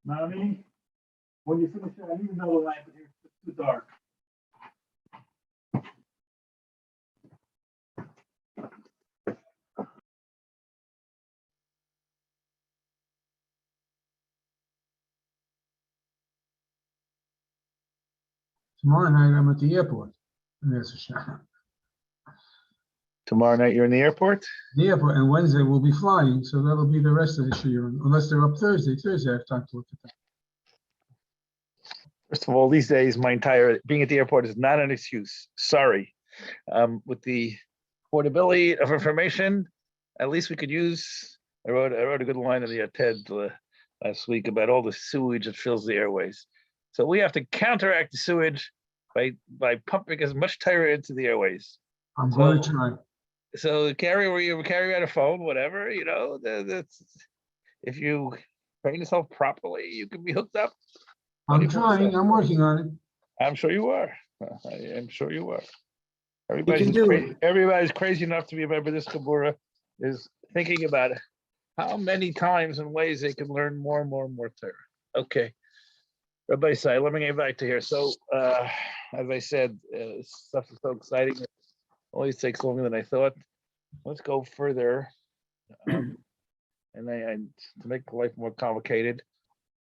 Mommy, when you finish that, I need another lamp in here. It's too dark. Tomorrow night, I'm at the airport. And there's a shot. Tomorrow night, you're in the airport? The airport, and Wednesday we'll be flying, so that'll be the rest of the Shiur, unless they're up Thursday. Thursday, I have time to look at that. First of all, these days, being at the airport is not an excuse. Sorry. With the portability of information, at least we could use. I wrote a good line in the TED last week about all the sewage that fills the airways. So we have to counteract the sewage by pumping as much Torah into the airways. I'm going to try. So carry out a phone, whatever, that's if you train yourself properly, you can be hooked up. I'm trying. I'm working on it. I'm sure you are. I am sure you are. Everybody's crazy enough to be a member of this Kabura is thinking about how many times and ways they can learn more and more and more Torah. Okay. Rabbi say, let me get back to here. So, as I said, stuff is so exciting. It always takes longer than I thought. Let's go further. And to make life more complicated,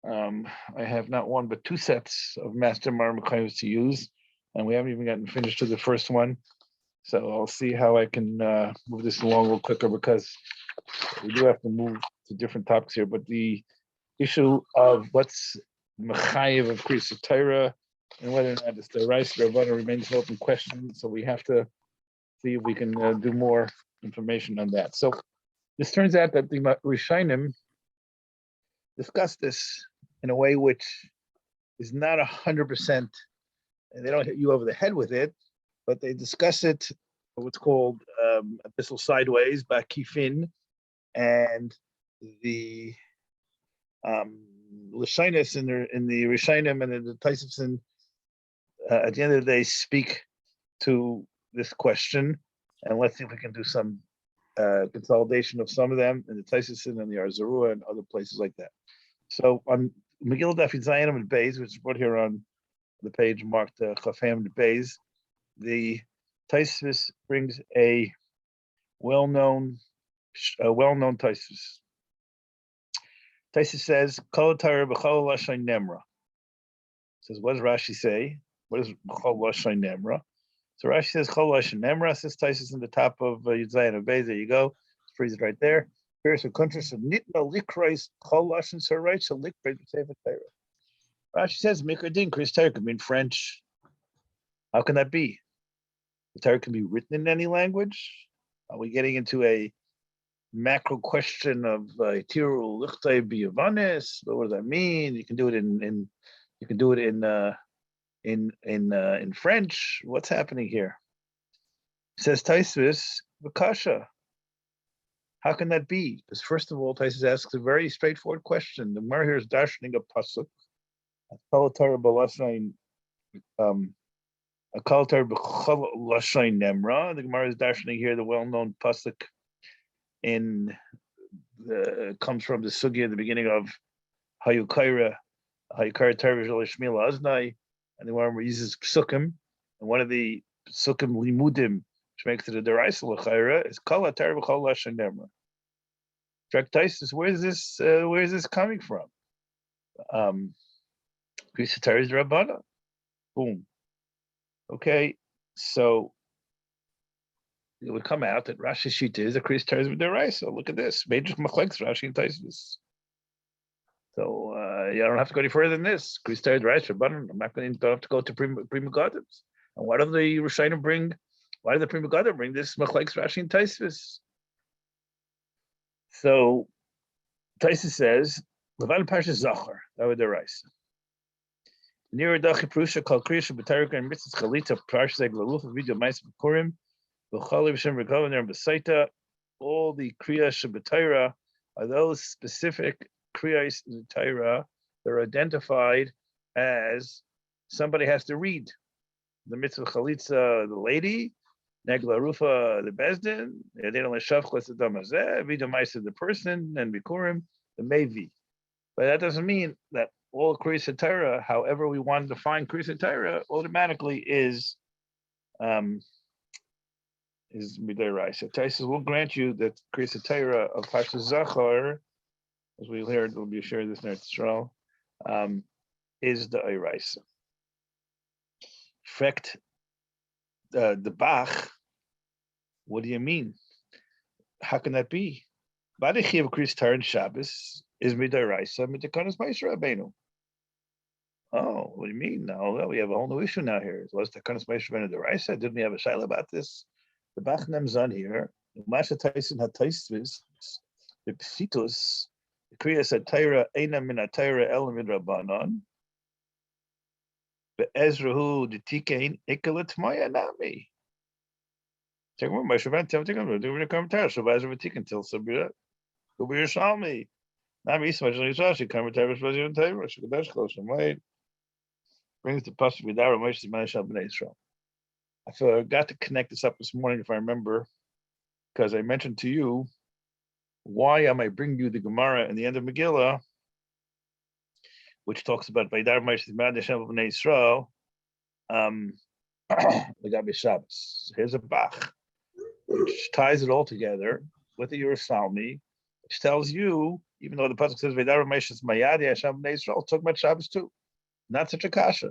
I have not one but two sets of master Marmakayos to use, and we haven't even gotten finished with the first one. So I'll see how I can move this along a little quicker, because we do have to move to different topics here. But the issue of what's Mechayev of Krias HaTorah and whether or not it's the rice Ravana remains an open question. So we have to see if we can do more information on that. So this turns out that the Rishonim discuss this in a way which is not 100%, and they don't hit you over the head with it, but they discuss it what's called abyssal sideways, bakifin, and the Lashinus in the Rishonim and in the Taisifson at the end of the day speak to this question, and let's see if we can do some consolidation of some of them in the Taisifson and the Arzarua and other places like that. So on Megillah Daf Zayin and Beis, which is brought here on the page marked Chafam and Beis, the Taisifus brings a well-known Taisifus. Taisifus says, "Kol Torah b'chol lashon nemra." Says, what does Rashi say? What is b'chol lashon nemra? So Rashi says, "Chol lashon nemra." Says Taisifus in the top of Yud Zayin and Beis. There you go. Let's freeze it right there. Here's a contrast of nitna likrais chol lashon sarai so likrais b'sefer Torah. Rashi says, "Mikradin Krias Torah can be in French." How can that be? The Torah can be written in any language. Are we getting into a macro question of tiru lichtay biyavanes? What does that mean? You can do it in French. What's happening here? Says Taisvis Vakasha. How can that be? Because first of all, Taisvis asks a very straightforward question. The Gemara here is darshaning a pasuk. Kallah Torah b'lashain Kallah Torah b'chol lashain nemra. The Gemara is darshaning here the well-known pasuk comes from the sugya at the beginning of Hayukaira Torah Shmila Aznai, and the one where uses psukim, and one of the psukim limudim which makes it a deraisa l'chayra is Kallah Torah b'chol lashain nemra. Traktais, where's this coming from? Krias HaTorah is Rabbana. Boom. Okay, so it would come out that Rashi Shita is a Krias HaTorah is Deraisa. Look at this. Major Machlekes Rashi and Taisvis. So you don't have to go any further than this. Krias HaTorah is Deraisa. I'm not going to have to go to Prima Gottesman. And why do the Rishonim bring? Why do the Prima Gottesman bring this Machlekes Rashi and Taisvis? So Taisvis says, Levan Parsha Zachar, that would Deraisa. Near Dachi Prusha called Krias HaTorah and Mitzvah Chalita Parsha Zeglaluf video Ma'aseh B'Kurim V'Chali B'Shem Regavan and B'Saita. All the Krias HaTorah are those specific Krias HaTorah that are identified as somebody has to read the Mitzvah Chalitza, the lady, Negla Rufa, the Bezdin, they don't let Shavchlas the Damazeh, Vidamaisa the person, and Bikurim, the Mevi. But that doesn't mean that all Krias HaTorah, however we want to define Krias HaTorah, automatically is Midaraisa. Taisus will grant you that Krias HaTorah of Parsha Zachar, as we'll hear, it will be shared this night, is the Iraisa. Fact, the Bach, what do you mean? How can that be? Badichi of Krias Torah and Shabbos is Midaraisa, Midakanas Maisra Rabbeinu. Oh, what do you mean? No, we have a whole new issue now here. Was the Kanas Maisra Rabbeinu didn't we have a shaila about this? The Bach Nem's on here. Masha Tyson had Taisvis, the Psitus, the Krias HaTorah, Eina min HaTorah El min Rabbanon. Be'ezrahu the Tikein Ikalat Maya Nami. Check more Moshe Van Tem Tikkun. Do we come to Shabbat Tikkun till Sabira? Go be your Shalmi. Nami Ismail Yisrashi come to Shabbat and Torah. Shukadash close and wait. Brings the pasuk Vidara Moshe Manashal Bnei Yisrael. I forgot to connect this up this morning, if I remember, because I mentioned to you why I might bring you the Gemara in the end of Megillah, which talks about Vidar Moshe Manashal Bnei Yisrael. The Gabi Shabbos. So here's a Bach, which ties it all together with the Yerushalmi, which tells you, even though the pasuk says Vidar Moshe Mayadi Hashem Bnei Yisrael, talk about Shabbos too. Not such a kasha.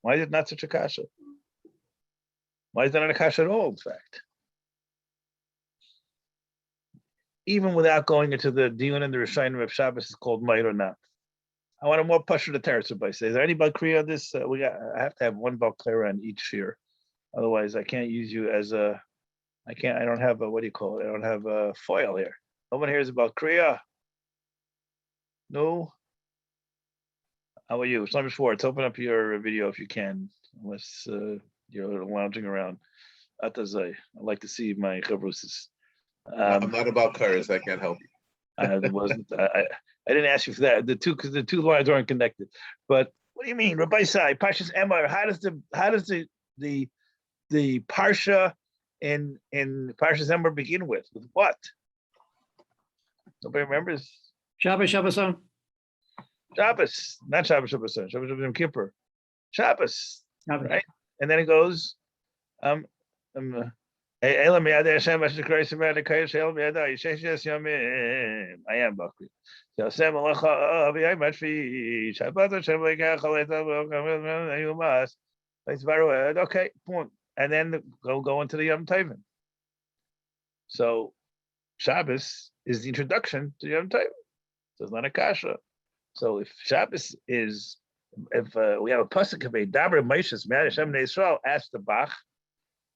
Why is it not such a kasha? Why is that not a kasha at all, in fact? Even without going into the Dion and the Rishayim of Shabbos is called Mayr or not. I want a more pasha to terrace by say. Is there any Balkriya on this? I have to have one Balkriya on each year. Otherwise, I can't use you as a, I don't have a, what do you call it? I don't have a foil here. No one here is about Kriya. No. How are you? Shlomo Schwartz, open up your video if you can, unless you're lounging around. Atazai. I'd like to see my chavrusis. I'm not about cars. I can't help you. I wasn't. I didn't ask you for that. Because the two lines aren't connected. But what do you mean, Rabbi Sai? Parshas Emor. How does the parsha in Parshas Emor begin with? With what? Nobody remembers. Shabbos. Shabbos, not Shabbos, Shabbos Yom Kippur. Shabbos, Shabbos. right? And then it goes, Elam Yadei Hashem Asher Krias Yamei Kadosh Elam Yadei Yishesh Yes Yamim. I am Bakri. Yosem Alecha Aviyai Matfi Shabbat Hashem Leikach Aleita Yumas. Okay, point. And then go into the Yom Tovim. So Shabbos is the introduction to Yom Tovim. So it's not a kasha. So if Shabbos is, if we have a pasuk of a Daber Moshes Me'ad Hashem Bnei Yisrael, ask the Bach,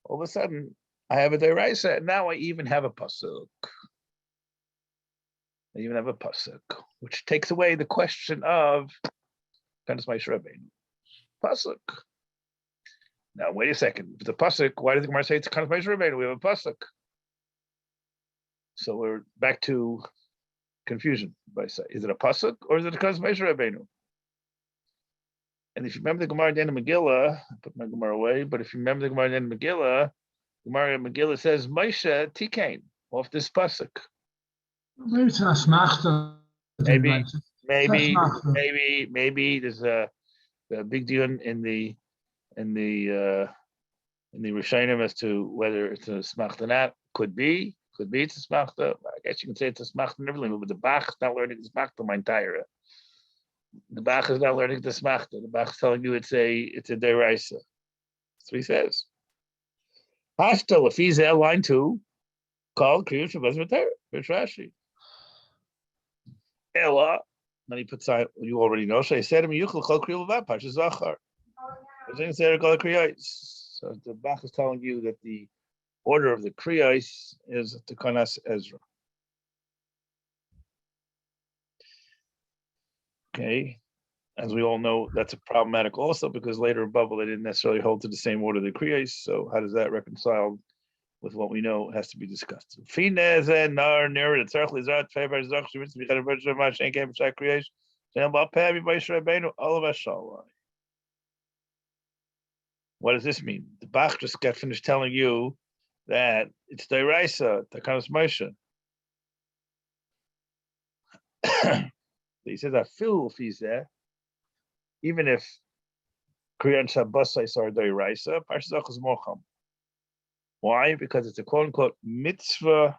all of a sudden I have a deraisa, and now I even have a pasuk. Which takes away the question of Kanas Moshe Rabbeinu. Pasuk. Now wait a second. If it's a pasuk, why does the Gemara say it's Kanas Moshe Rabbeinu? We have a pasuk. So we're back to confusion. By say, is it a pasuk or is it a Kanas Moshe Rabbeinu? And if you remember the Gemara at the end of Megillah, I put my Gemara away. But if you remember the Gemara at the end of Megillah, Gemara in Megillah says Moshe Tikain off this pasuk. Maybe it's not smachta. Maybe there's a big deal in the Rishayim as to whether it's a smachta or not. Could be it's a smachta. I guess you can say it's a smachta and everything, but the Bach is not learning the smachta my entire. The Bach is not learning the smachta. The Bach is telling you it's a deraisa. That's what he says. Hashta lefizel line 2, called Krias Shabbos v'Torah. Rashi. Ella. Then he puts on, you already know. So he said, "Yuchel chol Kriya levad Parshas Zachar." So the Bach is telling you that the order of the Krias is the Kanas Ezra. Okay, as we all know, that's a problematic also because later in Bubble they didn't necessarily hold to the same order of the Krias. So how does that reconcile with what we know has to be discussed? What does this mean? The Bach just got finished telling you that it's Deiraisa, Takanos Moshe. He says that Phil if he's there, even if Kriyan Shabbosais are Deiraisa, Parshas is Mocham. Why? Because it's a quote unquote mitzvah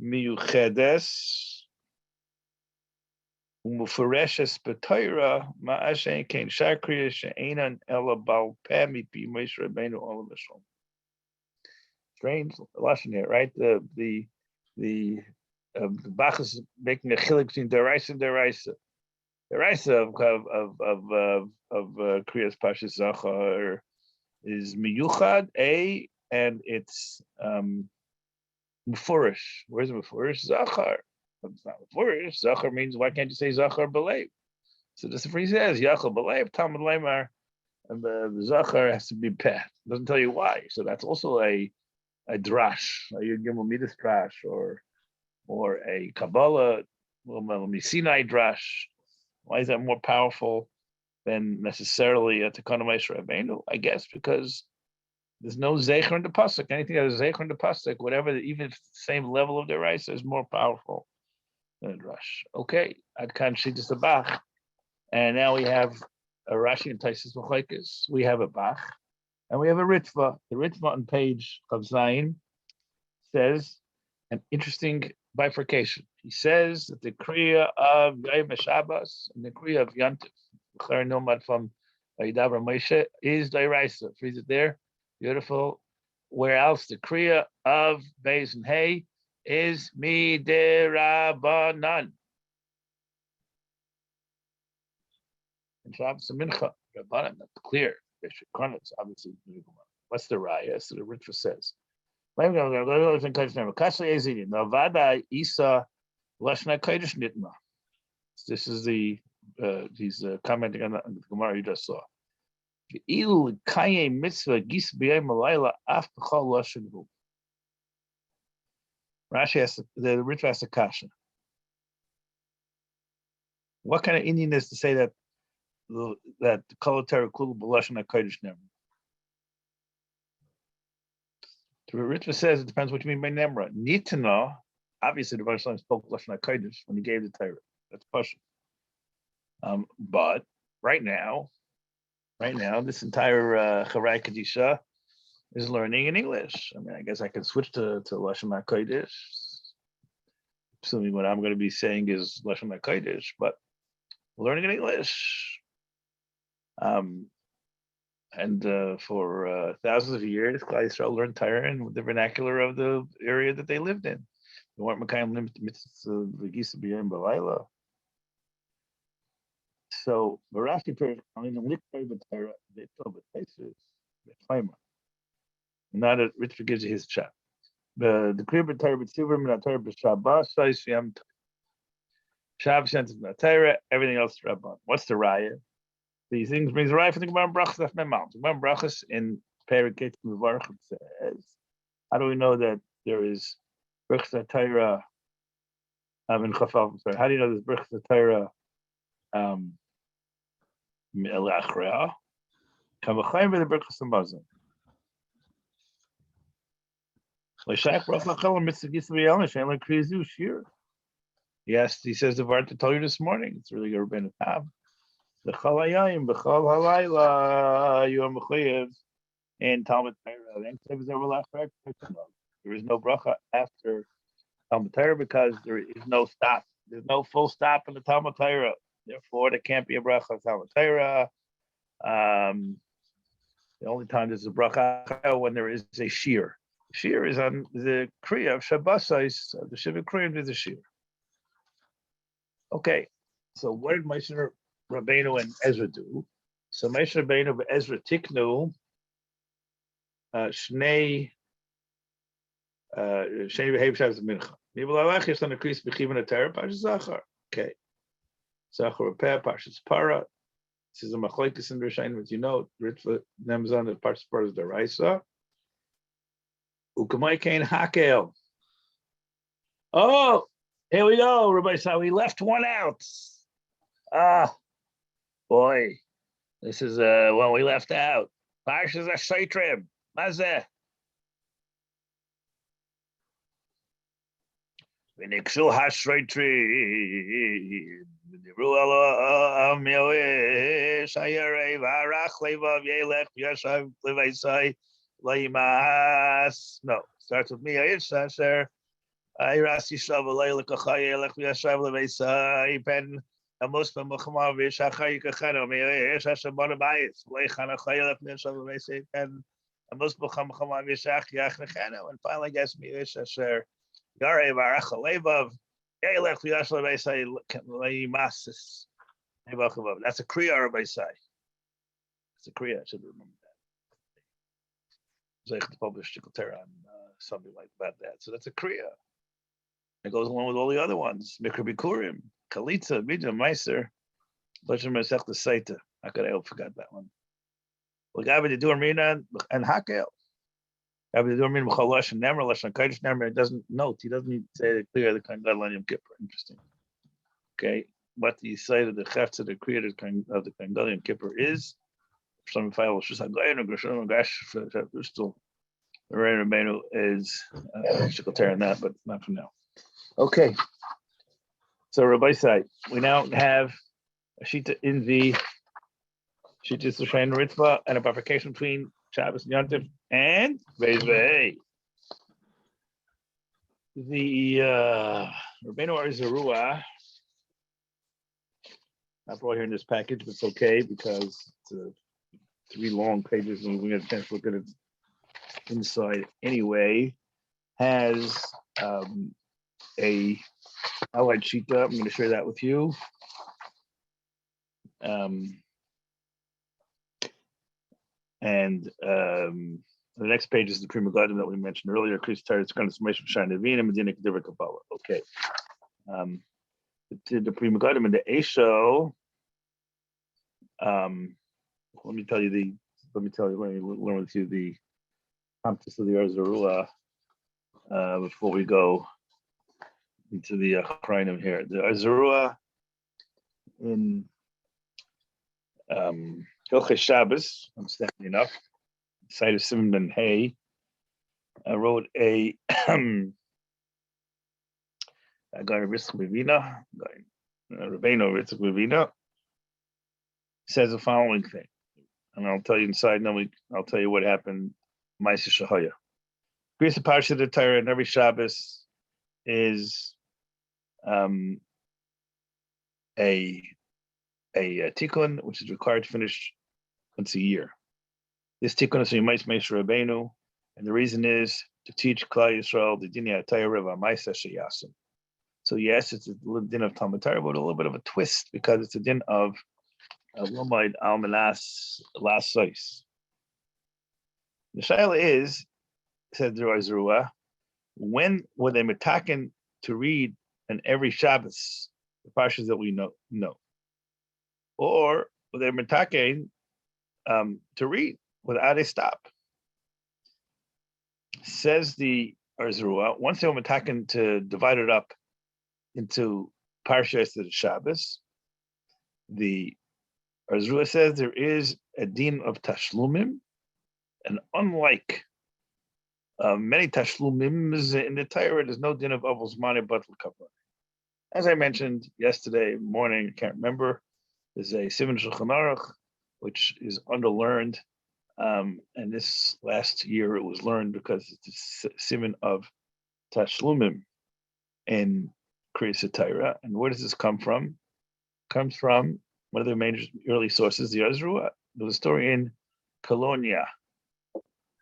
miyuchedes umufareshes b'Torah ma'ashen kein shakriya she'enan ela bal peh mipi Moshe Rabbeinu olam v'shalom. Strange lashon here, right? The Bach is making a chiluk between deraisa and deraisa. Deraisa of Krias Parshas Zachar is miyuchad and it's mufurish. Where's mufurish? Zachar. It's not mufurish. Zachar means why can't you say Zachar b'leiv? So this is what he says. Yachal b'leiv Talmud Leimar, and the Zachar has to be peh. Doesn't tell you why. So that's also a drash, a Gimel Midas drash, or a Kabbalah, Sinai drash. Why is that more powerful than necessarily a Tekana Moshe Rabbeinu? I guess because there's no Zecher in the Pasuk. Anything that is Zecher in the Pasuk, whatever, even if it's the same level of the Raisa, is more powerful than a drash. Okay, Adkan Shittas the Bach. And now we have a Rashi and Taisus Machlekes. We have a Bach. And we have a Ritva. The Ritva on page of Zayin says an interesting bifurcation. He says that the Kriya of Yom Shabbos and the Kriya of Yantif, Nomad from Vayidavra Moshe, is Dairaisa. Freeze it there. Beautiful. Where else? The Kriya of Beis and Hay is Midirabanan. And Shabbos and Mincha, Rabbanan, that's clear. It's obviously. What's the raya? So the Ritva says. This is the he's commenting on the Gemara you just saw. Rashi has the Ritva has a kasha. What kind of Indian is to say that the Kallah Kulu B'Lashon HaKodesh never? The Ritva says it depends what you mean by Nemra. Need to know, obviously the Rebbe spoke Lashon HaKodesh when he gave the Torah. That's Pasha. But right now, this entire Charai Kadisha is learning in English. I mean, I guess I can switch to Lashon HaKodesh. Assuming what I'm going to be saying is Lashon HaKodesh, but learning in English. And for thousands of years, Klal Yisrael learned Torah in the vernacular of the area that they lived in. They weren't Mekayim mitzvahs v'gisa b'yom b'layla. So Rashi says, now that Ritva gives you his chat. The Kriya b'Torah b'tzivur min HaTorah b'Shabbos says Yom Shabbos sentence min HaTorah, everything else is Rabban. What's the raya? These things brings a raya from the Gemara Brachos Daf Mem Aleph. Gemara Brachos in Perikei Mevarach says, how do we know that there is Brachos HaTorah in Chafal? Sorry, how do you know there's Brachos HaTorah Me'elachrea? Kamachayim v'the Brachos HaMazon. L'shayach Brach L'chol Mitzvah Gisa V'Yalma Shein L'Krias Shiur. Yes, he says the Vart to tell you this morning. It's really a Rebbeinu Tav. The Chalayim, B'chol Halayla, you are Mechayev, and Talmud Torah. There is no bracha after Talmud Torah because there is no stop. There's no full stop in the Talmud Torah. Therefore, there can't be a bracha of Talmud Torah. The only time there's a bracha when there is a Shiur. Shiur is on the Kriya of Shabbosais, the Shiva Kriyim is a Shiur. Okay, so what did Moshe Rabbeinu and Ezra do? So Moshe Rabbeinu and Ezra tiknu Shnei Behav Shabbos Mincha. Nibalawach is on the Krias B'Chivan HaTorah Parshas Zachar. Okay, Zachar Peh Parshas Para. This is a machlokes in Rishonim, as you know. Ritva Nemzan the Parshas Para is the Raisa. Ukamai Kain Hakel. Oh, here we go, Rabbi. So we left one out. Boy, this is one we left out. Parshas Hashoitrim. Mazeh. V'nikshu hashrei tree. V'diru alo amyoish. Hayarei v'arach levav yelech yashav levaisai leimas. No, starts with miyoish asher. Ayras yishav leilech achayelech yashav levaisai pen. Amos b'machma v'shachai kachano miyoish asher bonabayis leichan achayelech yashav levaisai pen. Amos b'machma v'shach yachnechano. And finally, I guess miyoish asher. Yarchei v'arach levav yelech yashav levaisai leimas. That's a Krias, Rabbi say. It's a Krias. I should remember that. Zeich published HaTorah on something like about that. So that's a Krias. It goes along with all the other ones. Mikra Bikurim, Kalitza, Vidya, Meiser, Lashon Mesech the Saita. How could I have forgot that one? Well, Gabi the Dur Mina and Hakel. Gabi the Dur Mina B'chalash and Nemer, Lashon Kodesh Nemer. It doesn't note. He doesn't need to say the clear the kind of Yom Kippur. Interesting. Okay. What the side of the Chefta, the creator of the Kandal Yom Kippur is. Some file was just like still the Rabbeinu is Shikotera in that, but not for now. Okay. So Rabbi side, we now have a Shita in the Shita Sushain Ritva and a bifurcation between Shabbos and Yontif and Vezvei. The Rabbeinu Arizarua. Not brought here in this package, but it's okay because it's 3 long pages and we get a chance to look at it inside anyway. Has a outline sheet up. I'm going to share that with you. The next page is the Prima Gottesman that we mentioned earlier. Krias it's going to summation Shine Nevina, Medina Kedivra Kabbalah. Okay. The Prima Gottesman, the Esho. Let me learn with you the Hamtis of the Arzarua before we go into the Chayim here. The Arzarua in Hilchei Shabbos, understandably enough, site of Simon Ben Hay, wrote a guy Ritzk Mivina, Rabbeinu Ritzk Mivina, says the following thing, and I'll tell you inside. Then I'll tell you what happened. Ma'aseh Shahaya. Krias Parsha of the Torah and every Shabbos is a tikkun which is required to finish once a year. This tikkun is Yemais Moshe Rabbeinu, and the reason is to teach Kallah Yisrael the Inyanei Torah v'Ma'aseh Sheyasim. So yes, it's a din of Talmud Torah, but a little bit of a twist because it's a din of Lomaid al Menas last sois. The shaila is, said Zerua, when were they metaken to read in every Shabbos the parshas that we know, or were they metaken to read without a stop? Says the Zerua, once they were metaken to divide it up into parshas of the Shabbos, the Arzrua says there is a din of tashlumim, and unlike many tashlumims in the Torah, there's no din of avos mani but l'kavod. As I mentioned yesterday morning, I can't remember, there's a Siman Shulchan Aruch which is underlearned, and this last year it was learned because it's a siman of tashlumim in Krias Torah. And where does this come from? It comes from one of the major early sources, the Arzrua. There was a story in Colonia,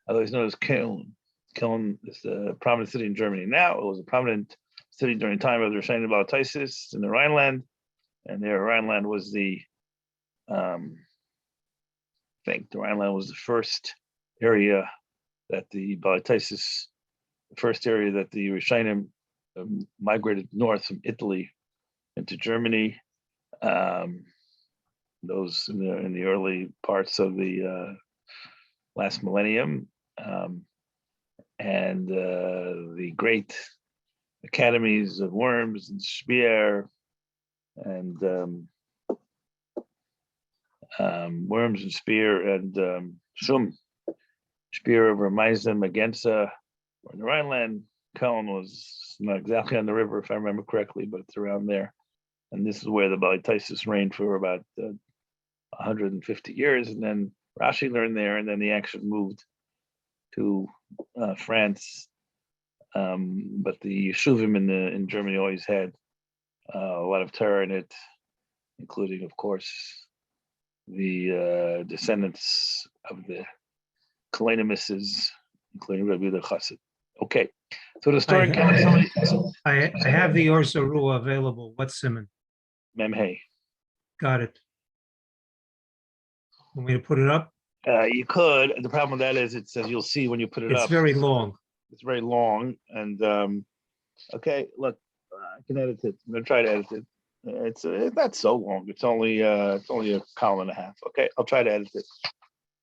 otherwise known as Köln. Köln is a prominent city in Germany now. It was a prominent city during the time of the Rishonim Balatisis in the Rhineland, and their Rhineland was the, I think the Rhineland was the first area that the Balatisis, the first area that the Rishonim migrated north from Italy into Germany. Those in the early parts of the last millennium, and the great academies of Worms and Speer and Worms and Speer and Shum, Speer over Meisen, Magenza, or in the Rhineland, Kelm was not exactly on the river, if I remember correctly, but it's around there. And this is where the Balitisis reigned for about 150 years. And then Rashi learned there, and then the action moved to France. But the Yeshuvim in Germany always had a lot of Torah in it, including, of course, the descendants of the Kallah, including Rabbi the Chassid. Okay, so the story I have the Or Zarua available. What's Simon? Memhei. Got it. Want me to put it up? You could. The problem with that is it says you'll see when you put it up. It's very long. It's very long, and okay. Look, I can edit it. I'm gonna try to edit it. It's not so long. It's only a column and a half. Okay, I'll try to edit it.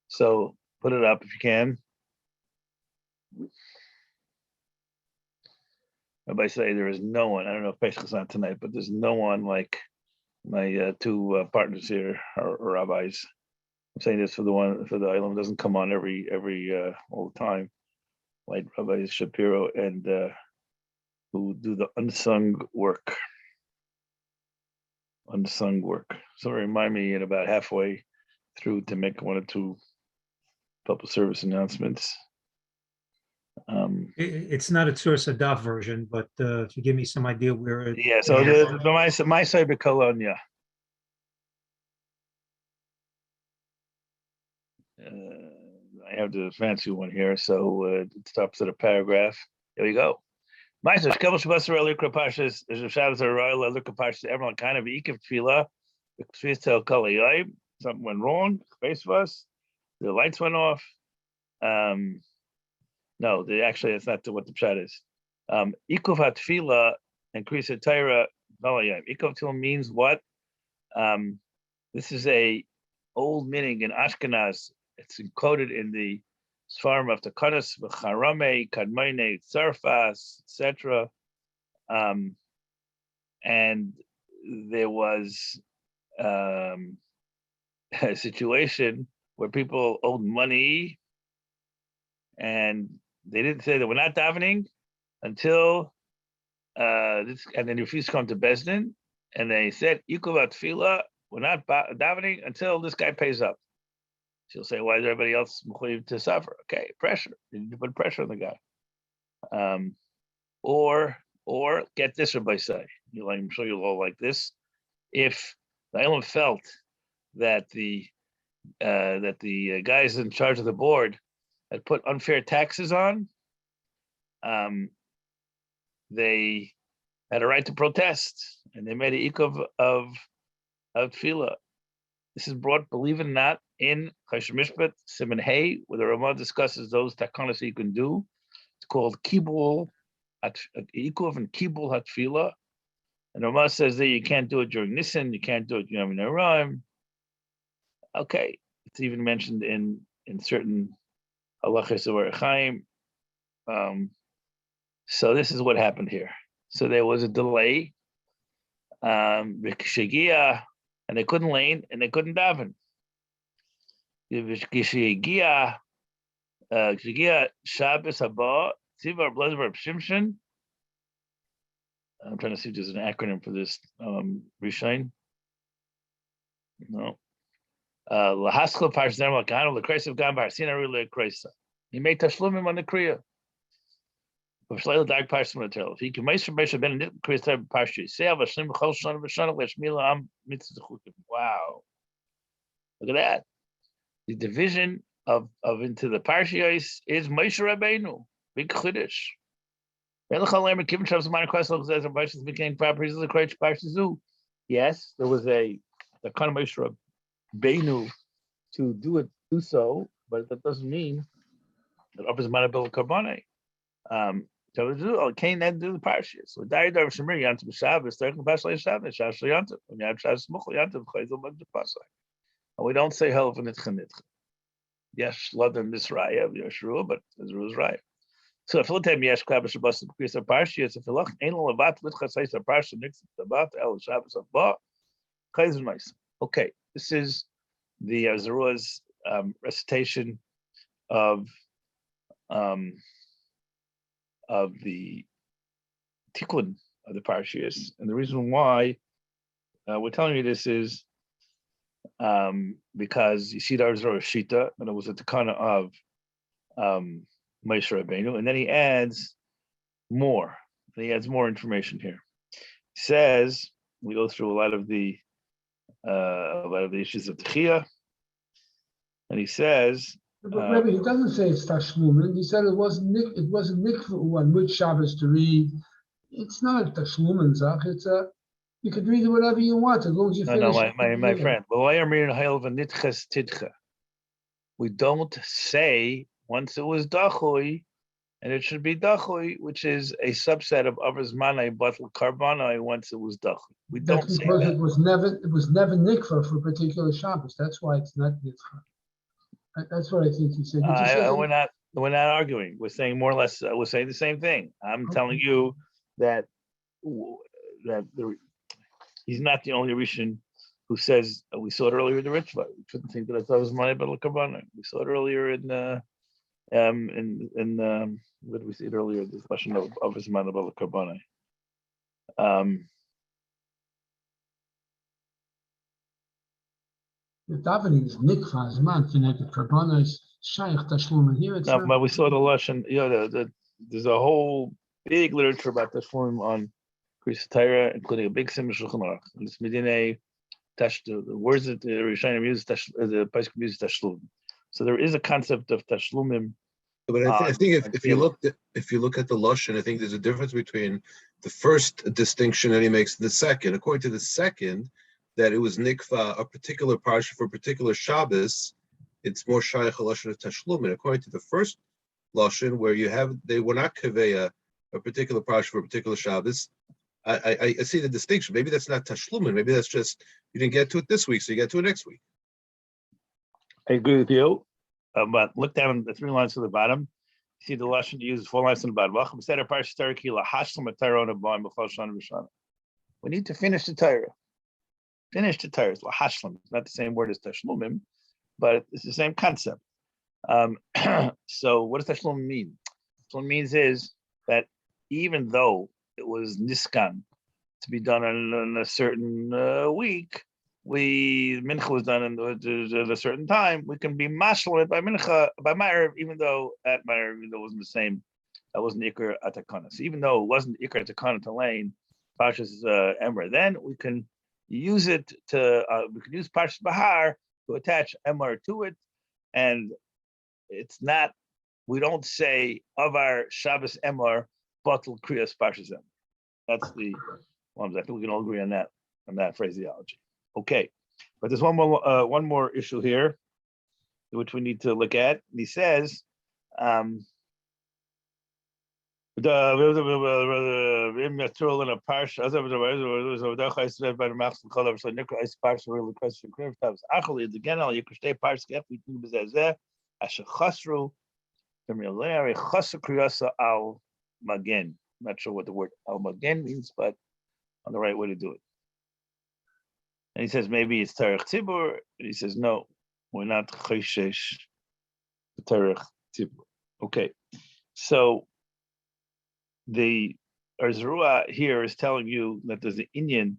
So put it up if you can. Rabbi say there is no one. I don't know if Pesach is on tonight, but there's no one like my two partners here are rabbis. I'm saying this for the Ilam doesn't come on every all the time, like Rabbi Shapiro and who do the unsung work. So remind me at about halfway through to make one or two public service announcements. It's not a Tzur Sadaf version, but if you give me some idea where it. Yeah, so my side of Kallah, yeah. I have the fancy one here, so it stops at a paragraph. Here we go. Meister, Shkevel Shabbos Earlier Krapashas, Shabbos Royal Earlier Krapashas, everyone kind of Ekev Tefillah, the Krias tell Kallah, something went wrong, face of us, the lights went off. No, actually, that's not what the chat is. Ikuv HaTefillah and Krias HaTorah Kallah. Ikuv HaTefillah means what? This is a old meaning in Ashkenaz. It's encoded in the Sfarim of Takanas, V'charame, Kadmone, Tzarfas, etc. And there was a situation where people owed money, and they didn't say that we're not davening until this, and then refused to come to Besdin, and they said, Yikuvat Tefillah, we're not davening until this guy pays up. She'll say, why is everybody else mechuyev to suffer? Okay, pressure. You need to put pressure on the guy. Or get this, Rabbi say. I'm sure you'll all like this. If the Ilam felt that the guys in charge of the board had put unfair taxes on, they had a right to protest, and they made an ikov of tefillah. This is brought, believe it or not, in Choshen Mishpat, Siman Hey, where the Ramah discusses those takanas that you can do. It's called Kibul, Ikuv and Kibul HaTefillah. And Ramah says that you can't do it during Nisan, you can't do it during Yom. Okay, it's even mentioned in certain halachas of Orach Chaim. So this is what happened here. So there was a delay. And they couldn't lane and they couldn't daven. Shabbos haba tzivar blazvar shimshon. I'm trying to see if there's an acronym for this. Rishain. No. Lahaskal parsh zermal gano lekreisiv gam barsina rule lekreisa. He made tashlumim on the kriya. Shleil dark parsh material. If he can meister meisher ben nit kriya type parsh. Say av shlim chol shana v'shana leshmila am mitzvah chukim. Wow. Look at that. The division of into the parshiyos is Moshe Rabbeinu. Big chiddush. Yes, there was the kind of Moshe Rabbeinu to do so, but that doesn't mean that up is manabil karbonai. So Cain then do the parshiyos. So Dari Dar Shemir Yantiv Shabbos, Derek Pashlei Shabbos, Shash Yantiv, and Yad Shash Muchel Yantiv Chayzel Mag Pasai. And we don't say hell for Nitchanitcha. Yes, Ladan Misraya of Yeshua, but Israel is right. So if you time Yesh Klabish Abbas and Krias Parshiyos, if you look, Ein Lavat Litcha Says Parsha Nix Tabat El Shabbos Abba, Chayzel Ma'isa. Okay, this is the Zeruah's recitation of of the tikkun of the parashiyos. And the reason why we're telling you this is because you see there's a shita, and it was a takana of Moshe Rabbeinu, and then he adds more. He adds more information here. He says we go through a lot of the issues of Techiyah, and he says. But Rabbi, he doesn't say it's tashlumin. He said it wasn't nikva on which Shabbos to read. It's not a tashlumin zach. It's you could read it whatever you want as long as you finish. No, my friend. We don't say once it was dachui, and it should be dachui, which is a subset of avos manai batel karbanai. Once it was dachui, we don't say that. It was never nikva for a particular Shabbos. That's why it's not nikva. That's what I think he said. We're not arguing. We're saying more or less. We're saying the same thing. I'm telling you that he's not the only Rishon who says we saw it earlier in the Ritva. We shouldn't think that I thought it was my Batel Karbanan. We saw it earlier in what did we see it earlier? The question of his man Batel Karbanan. The davening is nikva, man connected karbanos shaykh tashlum. Here it's no, but we saw the lashon. There's a whole big literature about tashlum on Krias, including a big sim Shulchan Aruch. And this Inyanei, the words that the Rishonim use, the Pesach use tashlum. So there is a concept of tashlumim. But I think if you look at the lashon, I think there's a difference between the first distinction that he makes and the second. According to the second, that it was nikva, a particular parsha for a particular Shabbos, it's more shaykh a lashon of tashlumin. According to the first lashon, where they were not kaveya a particular parsha for a particular Shabbos, I see the distinction. Maybe that's not tashlumin. Maybe that's just you didn't get to it this week, so you get to it next week. I agree with you, but look down the 3 lines to the bottom. You see the lashon uses 4 lines on the bottom. We need to finish the Torah. Finish the Torah. It's lahashlam. It's not the same word as tashlumim, but it's the same concept. So what does tashlum mean? What it means is that even though it was niskan to be done on a certain week, mincha was done at a certain time, we can be mashal by mincha, by ma'ariv, even though it wasn't the same. That wasn't ikar atakana. So even though it wasn't ikar atakana to lane, Pashas Emor, then we can use it to, we can use Parshas Bahar to attach Emor to it, and it's not, we don't say of our Shabbos Emor, Batel Krias Parshas Emor. That's the ones. I think we can all agree on that phraseology. Okay, but there's one more issue here, which we need to look at. And he says, the not sure what the word al magen means, but on the right way to do it. And he says maybe it's Tarech Tzibur, and he says no, we're not Chayshesh Tarech Tzibur. Okay, so the Arzurua here is telling you that there's an Inyan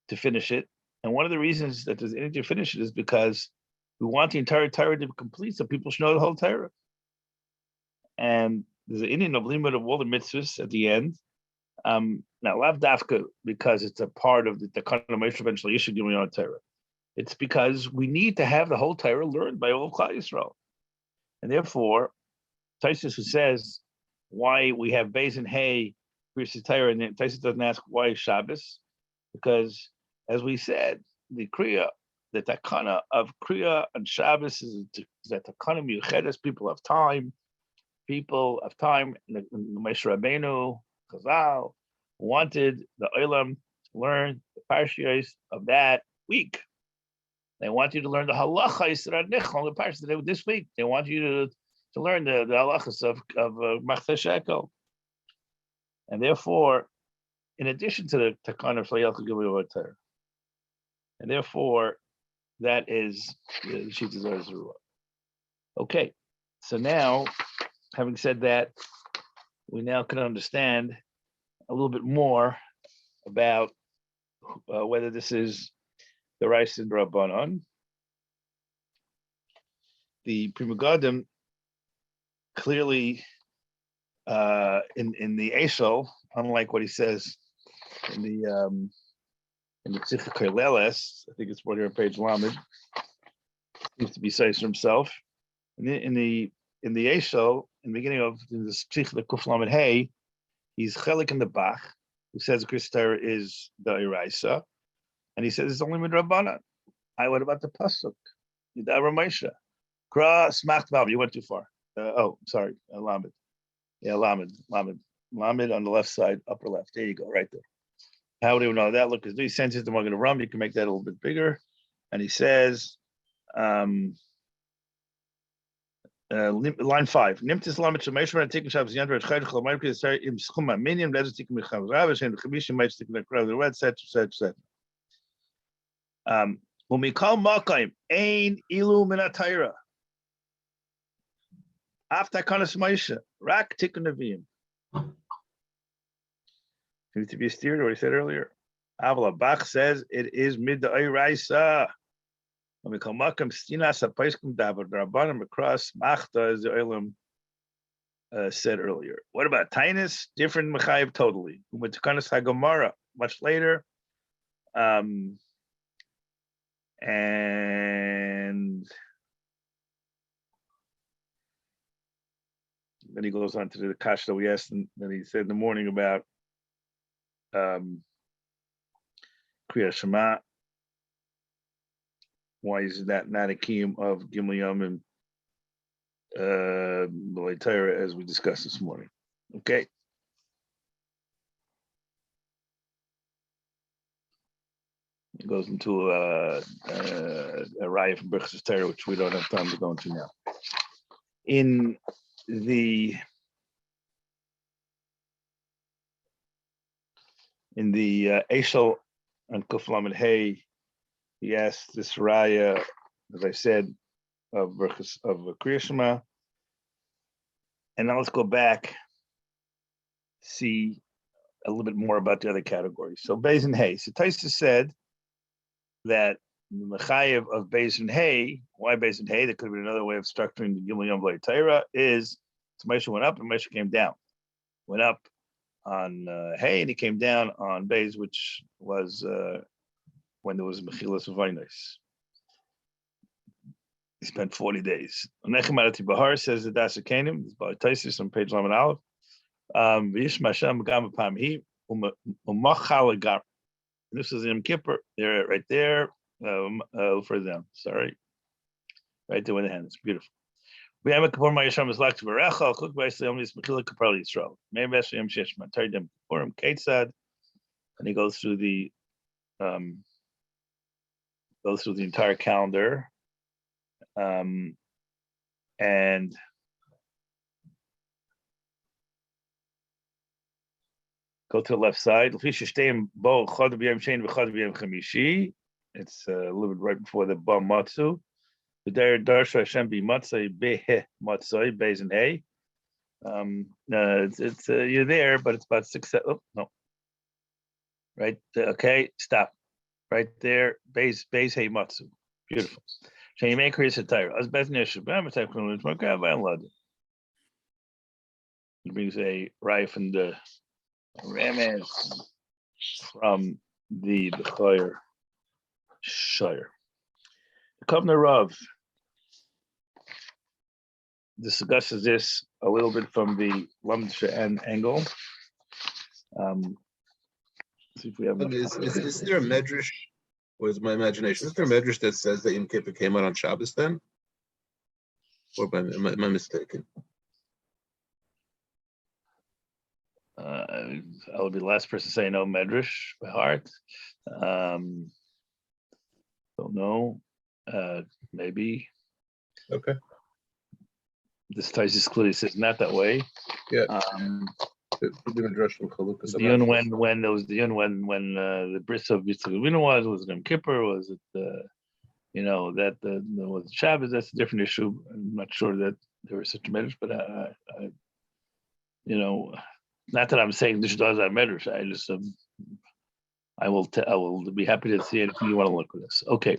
to finish it. And one of the reasons that there's an Inyan to finish it is because we want the entire Torah to be complete so people should know the whole Torah. And there's an Inyan of limit of all the mitzvahs at the end. Now, lav dafka, because it's a part of the kind of eventually issue giving on Torah. It's because we need to have the whole Torah learned by all of Klal Yisrael. And therefore, Taisus, who says why we have Beis and Hay, Krias Torah, and Taisus doesn't ask why Shabbos, because as we said, the Kriya, the takana of Kriya and Shabbos is that takana miyuchedes, people have time, the Moshe Rabbeinu, Chazal, wanted the Olam to learn the parashiyos of that week. They want you to learn the halachas that are nichol, the parashiyos this week. They want you to learn the halachas of Machzeh Shekel. And therefore, in addition to the takana of Shlayach Gilui Torah, and therefore, that is the Shita Zeruzah. Okay, so now, having said that, we now can understand a little bit more about whether this is the rice and Rabbanon. The Prima Gadim clearly in the Eshel, unlike what he says in the Tzich Kaileles, I think it's right here on page Lamed, seems to be says for himself. In the Eshel, in the beginning of the Tzich Kuf Lamed Hey, he's Chelik in the Bach, who says the Krias is the Iraisa, and he says it's only midrabanan. What about the pasuk? Yidar Moshe, Kra Smacht Vav. You went too far. Sorry, Lamed. Yeah, Lamed on the left side, upper left. There you go, right there. How do you know that? Look, these senses the Magen Ram. You can make that a little bit bigger. And he says, line 5. Nimtis Lamed Shemeshmer and Tikkun Shabbos Yantar at Chayich Cholamayim K'Yisrael Im Schum HaMinyan Lezer Tikkun Mechav Rav Hashem Chemishim Meitz Tikkun Akrav the Red etc. When we call Makayim Ein Ilu Min HaTorah After Kanas Moshe Rak Tikkun Neviim. Seems to be steered to what he said earlier. Avla Bach says it is mid the Oiraisa. When we call Makam Stinas Apaiskum Davar Rabbanim across Machta, as the Olam said earlier. What about Tainus? Different Mechayev totally. We went to Kanas Hagomara much later. And then he goes on to the kash that we asked, and then he said in the morning about Krias Shema. Why is that not a kiyum of Gimel Yom and HaTorah, as we discussed this morning? Okay. It goes into a raya from Birchas Torah, which we don't have time to go into now. In the Eshel and Kuf Lamed Hey, he asked this raya, as I said, of Krias Shema. And now let's go back, see a little bit more about the other categories. So Beis and Hey. So Taisa said that the Mechayev of Beis and Hey, why Beis and Hey? That could have been another way of structuring the Gimel Yom HaTorah, is Moshe went up and Moshe came down. Went up on Hey and he came down on Beis, which was when there was Mechilas Vaynos. He spent 40 days. Nechemad Bahar says that that's a Kanim. It's by Taisis on page Lamed Aleph. V'yishma Hashem gam b'pam hi u'machal gar. This is Yom Kippur. They're right there. Further down. Sorry. Right there with the hands. Beautiful. We have a Kippur Ma'yasham is like to Berecha. Cook by Yom Nis Mechila Kippur Yisrael. Maybe that's Yom Sheshma. Tardem Kippurim Ketzad, and he goes through the entire calendar, and go to the left side. It's a little bit right before the Ba Matzu. The Darsha Hashem be Matzai Behe Matzai Beis and Hey. It's you're there, but it's about 6. Oh no. Right. Okay. Stop. Right there. Beis Hey Matzu. Beautiful. So you make Krias HaTorah. As Beth Neshubam attack from the Makav and Lad. It brings a raya from the Ramez from the Bechayr Shiur. The Kovner Rav discusses this a little bit from the Lamdsha angle. See if we have. Is there a medrash? Or is my imagination? Is there a medrash that says that Yom Kippur came out on Shabbos then? Or am I mistaken? I'll be the last person to say no medrash by heart. Don't know. Maybe. Okay. This Taisus clearly says not that way. Yeah. The yun when there was the yun when the bris of Yitzchak was it Yom Kippur? Was it that was Shabbos? That's a different issue. I'm not sure that there was such a medrash, but not that I'm saying this does that matters. I just I will be happy to see it if you want to look at this. Okay,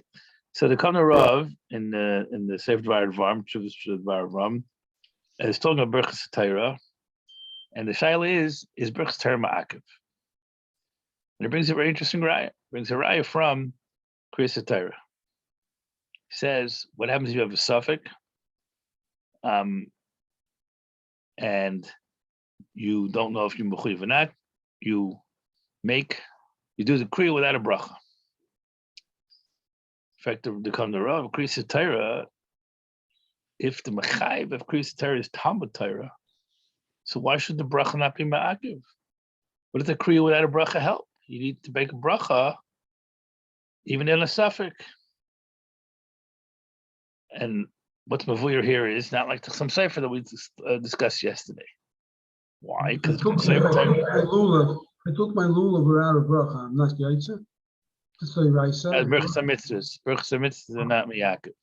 so the Kana Rav in the Sefer Dvar Dvarim, Chuvas Dvar Dvarim, is talking about Berachas Torah, and the shaila is Berachas Torah Ma'akev, and it brings a very interesting raya. It brings a raya from Krias Torah. He says, what happens if you have a suffix, and you don't know if you're mechuyev or not? You do the kriya without a bracha. In fact, the Rav of Krias Torah, if the mechayev of Krias Torah is Talmud Torah, so why should the bracha not be ma'akiv? What does the kriya without a bracha help? You need to make a bracha, even in a suffix. And what's mavuyar here is not like some sefer that we discussed yesterday. Why? Because I took my lulav without a bracha. I'm not yaitza. To say raisa. Berachas mitzvahs are not miyakif,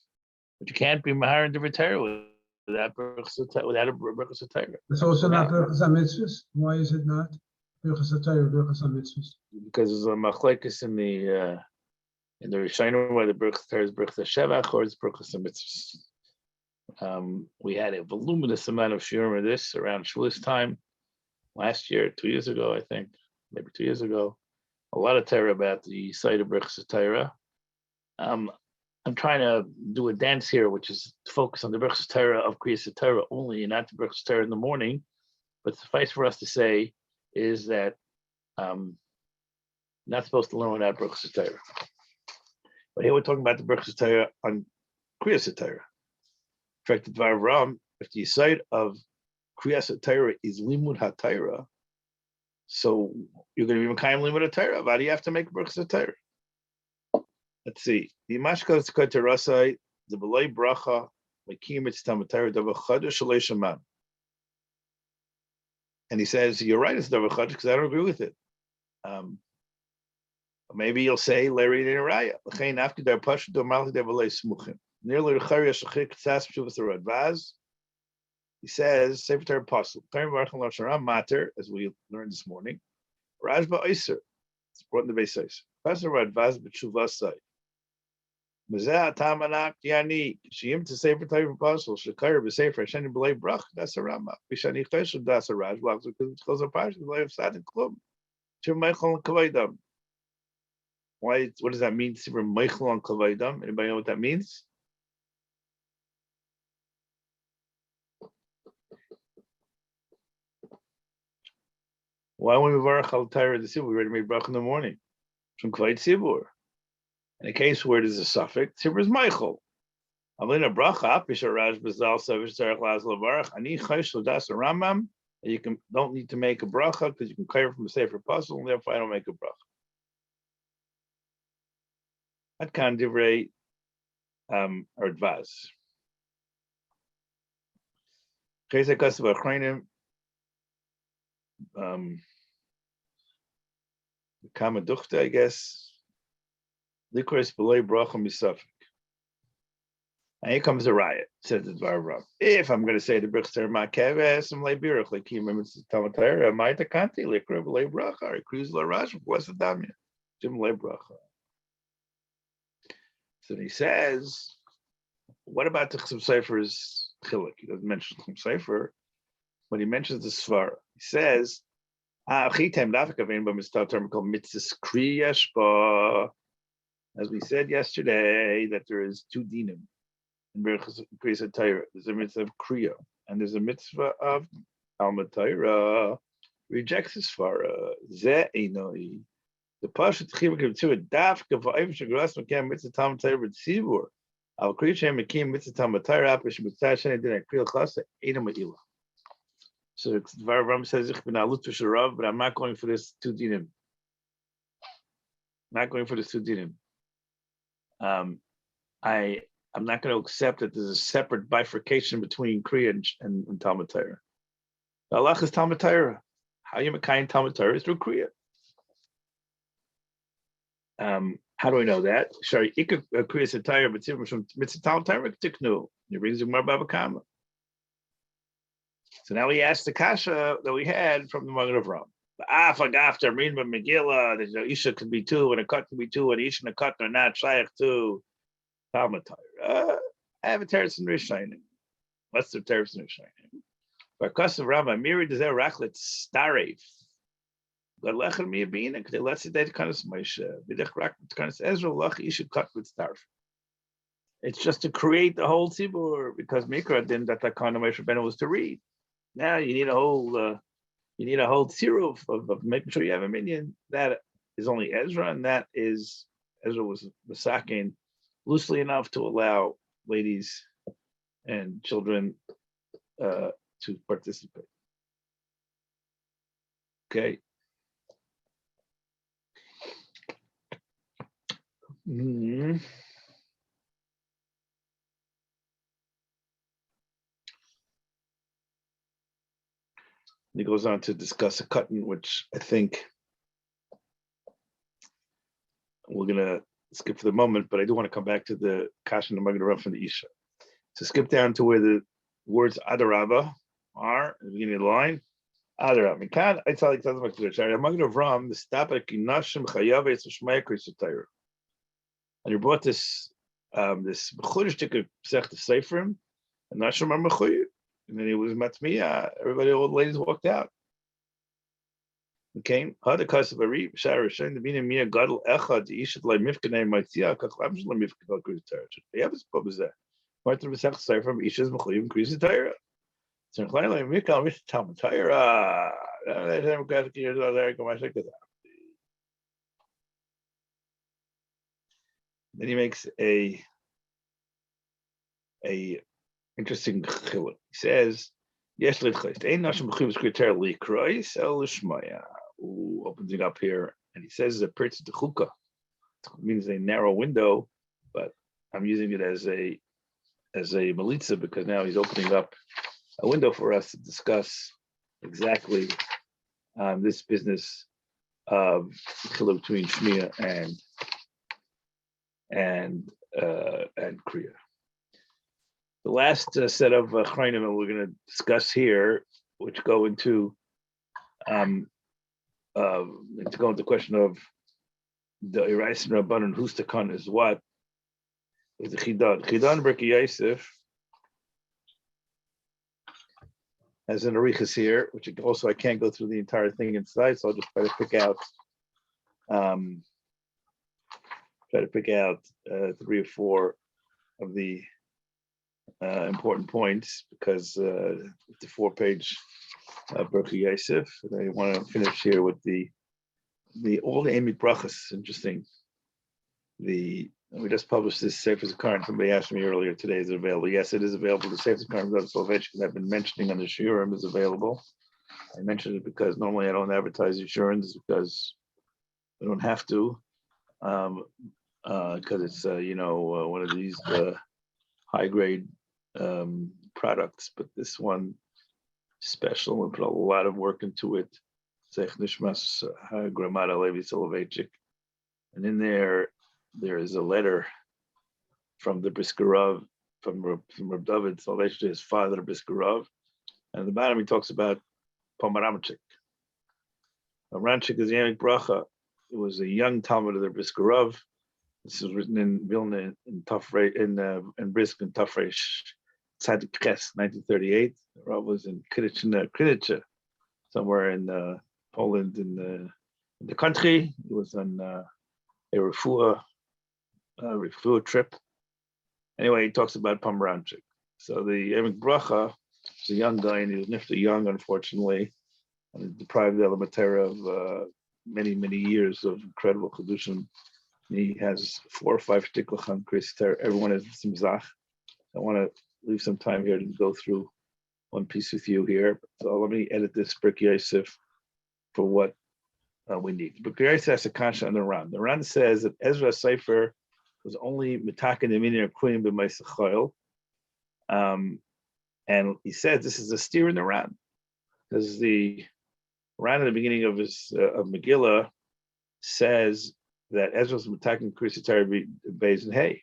but you can't be mahar in the Torah without a berachas Torah. It's also not berachas mitzvahs. Why is it not berachas Torah, berachas mitzvahs? Because there's a machlekes in the Rishonim whether berachas Torah is berachas shevach or it's berachas mitzvahs. We had a voluminous amount of shiur of this around Shavuos time last year, 2 years ago, I think, maybe 2 years ago. A lot of Torah about the site of berachas Torah. I'm trying to do a dance here, which is to focus on the berachas Torah of Krias Torah only, and not the berachas Torah in the morning. But suffice for us to say is that not supposed to learn without berachas Torah. But here we're talking about the berachas Torah on Krias Torah. In fact, the Dvar Ram, if the site of Krias Torah is limud HaTorah, so you're going to be Mekayim limud HaTorah. Why do you have to make berachas Torah? Let's see. The Mashka Tzkot Terasai, the Belay Bracha, Mekim Mitzvah Torah, Davar Chadosh Shalei Shaman. And he says, you're right, it's Davar Chadosh, because I don't agree with it. Maybe you'll say, Larry Raya, L'chein Afki Dar Pashu Do Malach Dar Belay Smuchim. Near L'Chari Shachik Tzas Shuvas Radvaz. He says, Sefer Torah Apostle, Karim Baruch Hu Sharam Mater, as we learned this morning, Rajba Oyser, it's brought in the base Oyser. Pastor Radvaz B'Tshuvasai. Mazeh Tamanak Yani, Shiyim to Sefer Torah Apostle, Shekar B'Sefer Shani B'Lei Brach, that's a Rama. B'Shani Cheshu, that's a Raj, because it's close to Pash, B'Lei of Sadin Klub. Shir Meichel and Kavaydam. Why? What does that mean? Sivir Meichel and Kavaydam. Anybody know what that means? Why when we varach al Torah the Sibur, we already made brach in the morning from Kvayt Sibur. In a case where there's a suffix, Sibur is Meichel. Avlina bracha apisha Raj Bazal Savish Tzarech Laz Lavarach Ani Chayshul Das Ramam. You don't need to make a bracha because you can clear from a safer puzzle, and therefore I don't make a bracha. That kind of divrei Ardvaz. Chesed Kasav Achreinim. Kama Duchta, I guess. Likras Belay Bracha Misafik. And here comes a riot, says the Dvar Rav. If I'm going to say the Berachas Torah Ma'akev, some lay birach, like Kim Mitzvah Talmud Torah, Ma'ita Kanti, Likra Belay Bracha, or Krias L'Rash, Blessed Damya, Jim Lay Bracha. So he says, what about the Chum Sefer's Chiluk? He doesn't mention Chum Sefer, but he mentions the Svara. He says, as we said yesterday, that there is two dinim in Krias Torah. There's a mitzvah of Kriya, and there's a mitzvah of Talmud Torah. Rejects his Svara. Ze Einoi. The Pashat Chibuk to a daf kavayim shagras mekem mitzvah Talmud Torah b'tzibur. Al kriyachem mekim mitzvah Talmud Torah apish mitzvah sheni din kriyal chasa ena ma'ila. So Dvar Ram says, "Ich bin alut v'sharav," but I'm not going for this two dinim. Not going for this two dinim. I'm not going to accept that there's a separate bifurcation between Kriya and Talmud Torah. The halach is Talmud Torah. How you mekayim Talmud Torah is through Kriya. How do we know that? Shari ikar Krias Torah, but from mitzvah Talmud Torah tiknu. He brings the Gemara Baba Kama. So now we asked the kasha that we had from the Magen of Ram. After reading the Megillah, there's no Isha can be two, and a cut can be two, and Isha and a cut are not shaykh to Talmud Torah. I have a teretz in Rishonim. What's the teretz in Rishonim? Barkas of Rabbi Miri does that rachlet staref. God lecher mi abina. Because let's say that kind of Moshe. Bidach rachlet kind of Ezra lach Isha cut with starf. It's just to create the whole tzibur because Mikra didn't that kind of Moshe Rabbeinu was to read. Now you need a whole. You need a whole tziruf of making sure you have a minion. That is only Ezra, and that is Ezra was masakin loosely enough to allow ladies and children to participate. Okay. Mm-hmm. He goes on to discuss a cutting, which I think we're gonna skip for the moment, but I do want to come back to the Kash and the Magen Rav from the Isha. So skip down to where the words Adarabba are at the beginning of the line. Adarabba. I tell you something about the Magen Rav, the Stapak Nashim Chayav It's Shmaya Krias HaTorah. And you brought this this Mechudesh Tikkur Sech the Seifrim, and Nashim are Mechuyev. And then it was matmiya. Everybody, all the ladies walked out. Okay. Other cause of a reap, Shara showing the meaning Mia Gadol Echad, the Ishad like Mifkanei Maitia, Kaklam Shalom Mifkanei Krias HaTorah. The other spot was that. Part of the Sech say from Ishas Mechuyim Krias HaTorah. So Klein like Mikal Mish Talmud Torah. That democratic years are there. Come on, check this out. Then he makes a interesting chiluk. He says, "Yes, litchayst. Ein nashim b'chuvas kriter likrois el l'shmaya." Opens it up here, and he says, "A pritz de chuka." It means a narrow window, but I'm using it as a melitza because now he's opening up a window for us to discuss exactly this business of chiluk between shmiya and kriya. The last set of chayim that we're going to discuss here, which go into the question of the Irais and Rabbanan, who's to come is what, is the Chidan. Chidan Berkei Yosef has an arichas here, which also I can't go through the entire thing inside, so I'll just try to pick out 3 or 4 of the important points because it's a 4-page Berkei Yosef. And I want to finish here with the all the Amy brachas. Interesting. We just published this Sefer Zikaron. Somebody asked me earlier today, is it available? Yes, it is available. The Sefer Zikaron of Salvation I've been mentioning on the Shiur is available. I mentioned it because normally I don't advertise insurance because I don't have to. Because it's one of these high grade products, but this one special. We put a lot of work into it. Zech Nishmas Gramada Levi Soloveitchik, and in there is a letter from the Briskerov from Reb David Soloveitchik to his father Briskerov, and at the bottom he talks about Pomeramchik. Pomeramchik is Yannick Bracha. It was a young Talmud of the Briskerov. This is written in Vilna in Brisk and Tafresh Tzadik Ches, 1938. Rav was in Krias, somewhere in Poland in the country. He was on a refuah trip. Anyway, he talks about Pomeranchik. So the Emek Bracha was a young guy, and he was nifta young, unfortunately, and deprived the Elementary of many years of incredible kedushin. He has 4 or 5 shtiklach on Krias HaTorah. Everyone has some zach. I want to leave some time here to go through one piece with you here. So let me edit this Berkei Yosef for what we need. Berkei Yosef has a kasha on the Ran. The Ran says that Ezra Sefer was only mitaken the meaning of queen b'ma'aseh. And he says this is a steer in the Ran, because the Ran at the beginning of his of Megillah says that Ezra's attacking Krias HaTorah Beis and Hay.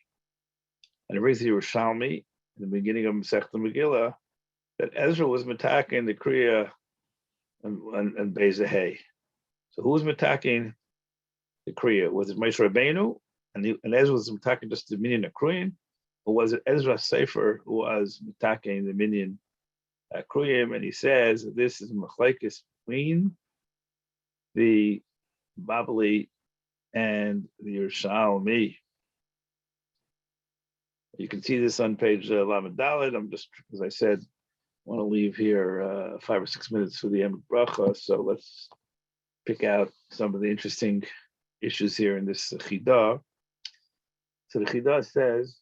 And it brings the Yerushalmi in the beginning of Masechta Megillah that Ezra was attacking the Kriya and Beis Hay. So who was attacking the Kriya? Was it Moshe Rabbeinu and Ezra was attacking just the minion of Kriyim, or was it Ezra Sefer who was attacking the minion Kriyim? And he says that this is machlekes between the Babli and the Yerushalmi. You can see this on page Lamed Daled. I'm just, as I said, want to leave here 5 or 6 minutes for the Emek Bracha. So let's pick out some of the interesting issues here in this Chidah. So the Chidah says,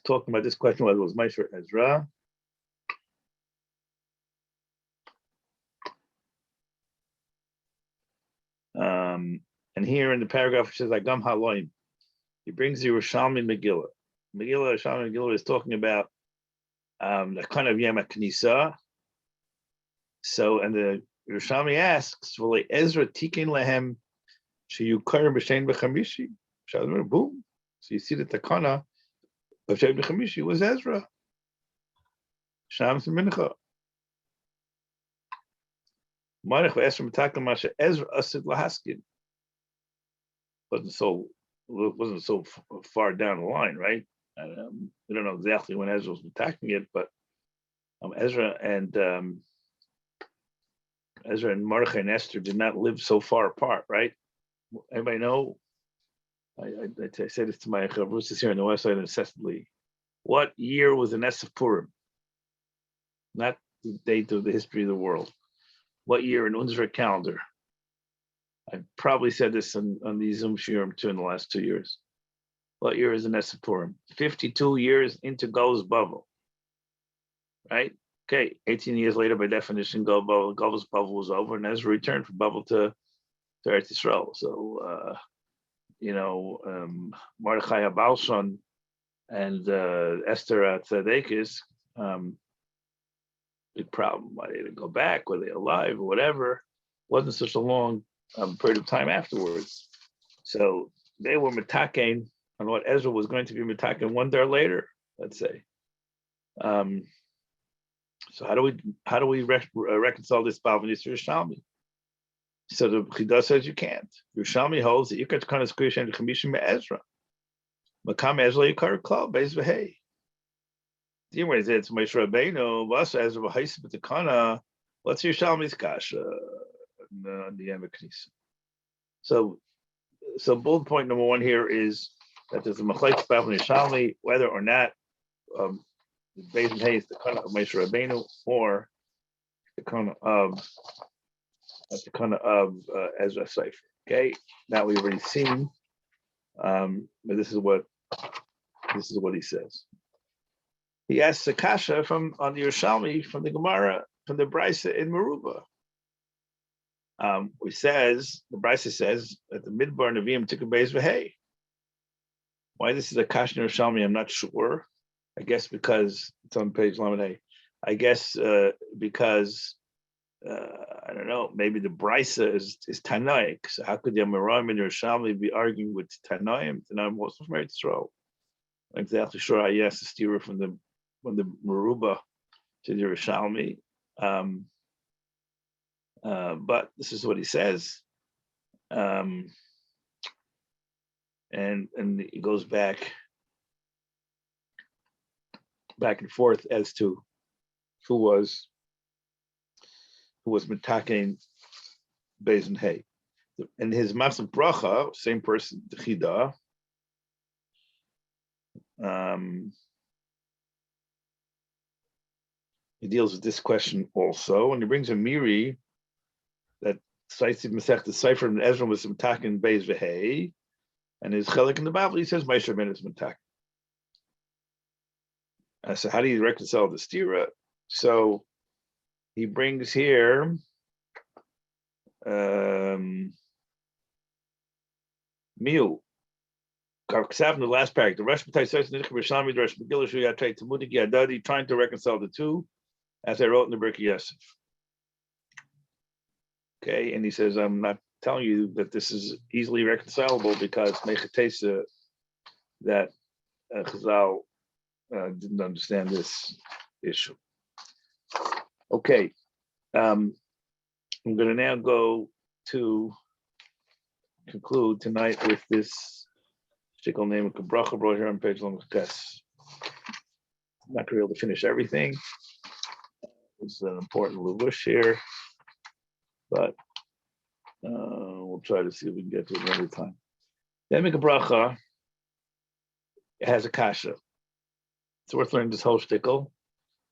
talking about this question whether it was Moshe or Ezra. And here in the paragraph, it says, Agam Haloim. He brings the Yerushalmi Megillah. Yerushalmi Megillah is talking about the kind of Yom HaKnisa. So, and the Yerushalmi asks, Will Ezra tikin lehem sheyukar b'shein b'chamishi? Boom. So you see that the Kana of Shein b'chamishi was Ezra. Shams Mincha. Marich Ezra Matakan Masha Ezra Asid Lahaskin. Wasn't so far down the line, right? We don't know exactly when Ezra was attacking it, but Ezra and Mordechai and Esther did not live so far apart, right? Anybody know? I say this to my Chavrusas here on the west side incessantly. What year was the Ness of Purim? Not the date of the history of the world. What year in Unzra calendar? I probably said this on the Zoom Shiur too in the last 2 years. What year is the Ness of Purim? 52 years into Gol's Bubble, right? Okay, 18 years later, by definition, Gol's Bubble was over, and Ezra returned from Bubble to Eretz Yisrael. So, Mordechai Abalshon and Esther at Tzadekis, big problem. Why they didn't go back? Were they alive or whatever? Wasn't such a long period of time afterwards. So they were mitaken on what Ezra was going to be mitaken 1 day later, let's say. So how do we reconcile this Bavli to Yerushalmi? So the Chidah says you can't. Yerushalmi holds that you can kind of squish into Chamishim Ezra. Makam Ezra Yikar Klal Beis V'Hei. The way it's Moshe Rabbeinu, Vasa Ezra V'Hais B'Takana. What's Yerushalmi's kasha? The Yom HaKnisa. So bullet point number 1 here is that there's a machlekes Bavli Yerushalmi, whether or not the Beis V'Hei is the kind of Moshe Rabbeinu or the kind of Ezra Sefer. Okay, now we've already seen, but this is what he says. He asks the kasha on the Yerushalmi from the Gemara from the Brisa in Meruba. The Brisa says that the Midbar Nevi'im took a Beis V'Hei. Why this is a kasha in Yerushalmi, I'm not sure. I guess because it's on page Lamed. I guess because I don't know. Maybe the Brisa is Tanaik. So how could the Amoraim and Yerushalmi be arguing with Tanaim? Tanaim was from Eretz Yisrael. I'm exactly sure. I asked the steerer from the Meruba to the Yerushalmi. But this is what he says. And he goes back and forth as to who was mitaken Beis V'Hei. And his Masav Bracha, same person, the Chidah, he deals with this question also, and he brings a Miri that cites the Masech, the Sefer and Ezra was mitaken Beis V'Hei, and his Chelik in the Bible, he says Moshe Rabbeinu is mitaken. So how do you reconcile the stira? So he brings here Miu. In the last paragraph, the Rosh B'tai says the Rosh Megillah Shu Yarchei Tamudik Yadadi, trying to reconcile the two, as I wrote in the Birkei Yosef. Okay, and he says, I'm not telling you that this is easily reconcilable because Mechatesa, that Chazal didn't understand this issue. Okay, I'm going to now go to conclude tonight with this shtickle name of Bracha brought here on page Lamachtes. I'm not going to be able to finish everything. It's an important lubush here, but we'll try to see if we can get to it another time. The Emek Bracha has a kasha. It's worth learning this whole shtickle,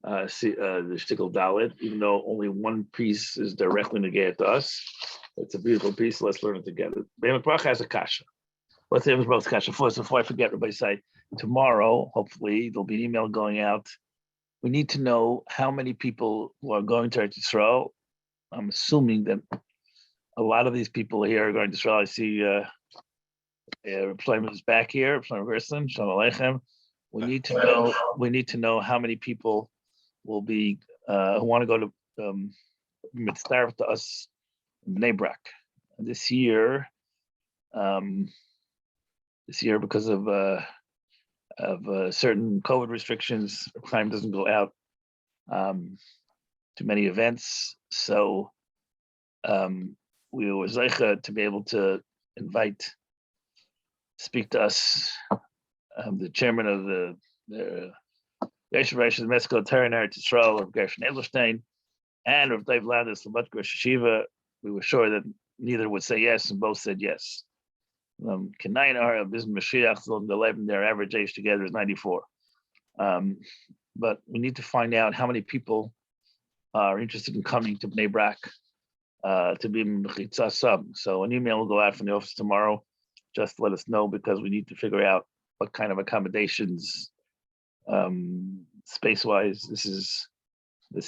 the shtickle Dalet, even though only one piece is directly negated to us. It's a beautiful piece. So let's learn it together. The Emek Bracha has a kasha. What's the Emek Bracha kasha? First, before I forget, Rabbi say tomorrow, hopefully, there'll be an email going out. We need to know how many people who are going to Eretz Yisrael. I'm assuming that a lot of these people here are going to Israel. I see Shlomo is back here. Shlomo Gerson, Shalom Aleichem. We need to know how many people will be who want to go to mitzvah to us in Bnei Brak this year. Because of certain COVID restrictions, time doesn't go out to many events. So we were zeicha to be able to speak to us, the chairman of the Yarchei of Mexico, HaTorah in Eretz Yisrael, of Gershon Edelstein, and of Dave Landis, Labat Yeshiva. We were sure that neither would say yes, and both said yes. Kenayin are business Mashiach, their average age together is 94. But we need to find out how many people are interested in coming to Bnei Brak to be Mechitza Sub. So an email will go out from the office tomorrow. Just let us know, because we need to figure out what kind of accommodations, space-wise. This is the